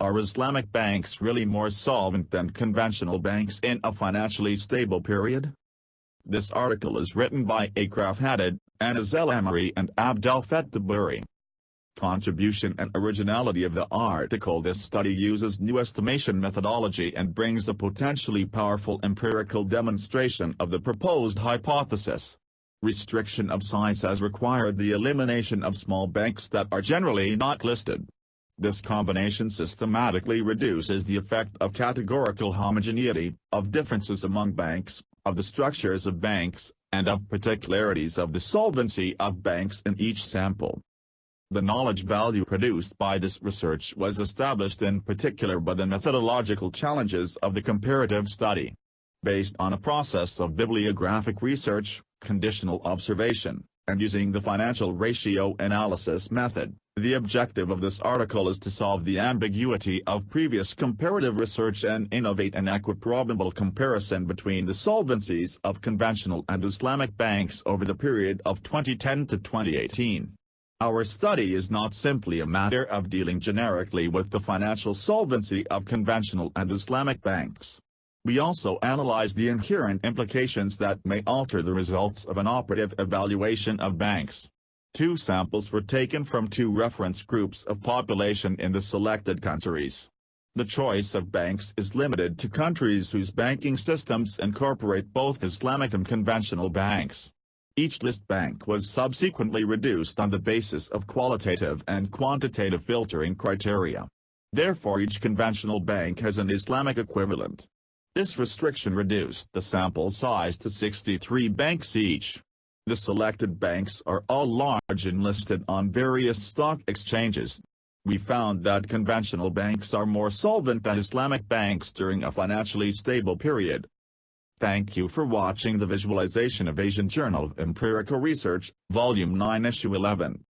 Are Islamic banks really more solvent than conventional banks in a financially stable period? This article is written by Akraf Haddad, Anas El Amri and Abdel Fattah Buri. Contribution and originality of the article. This study uses new estimation methodology and brings a potentially powerful empirical demonstration of the proposed hypothesis. Restriction of size has required the elimination of small banks that are generally not listed. This combination systematically reduces the effect of categorical homogeneity, of differences among banks, of the structures of banks, and of particularities of the solvency of banks in each sample. The knowledge value produced by this research was established in particular by the methodological challenges of the comparative study. Based on a process of bibliographic research, conditional observation, and using the financial ratio analysis method, the objective of this article is to solve the ambiguity of previous comparative research and innovate an equiprobable comparison between the solvencies of conventional and Islamic banks over the period of 2010 to 2018. Our study is not simply a matter of dealing generically with the financial solvency of conventional and Islamic banks. We also analyze the inherent implications that may alter the results of an operative evaluation of banks. 2 samples were taken from 2 reference groups of population in the selected countries. The choice of banks is limited to countries whose banking systems incorporate both Islamic and conventional banks. Each list bank was subsequently reduced on the basis of qualitative and quantitative filtering criteria. Therefore, each conventional bank has an Islamic equivalent. This restriction reduced the sample size to 63 banks each. The selected banks are all large and listed on various stock exchanges. We found that conventional banks are more solvent than Islamic banks during a financially stable period. Thank you for watching the visualization of Asian Journal of Empirical Research, Volume 9, Issue 11.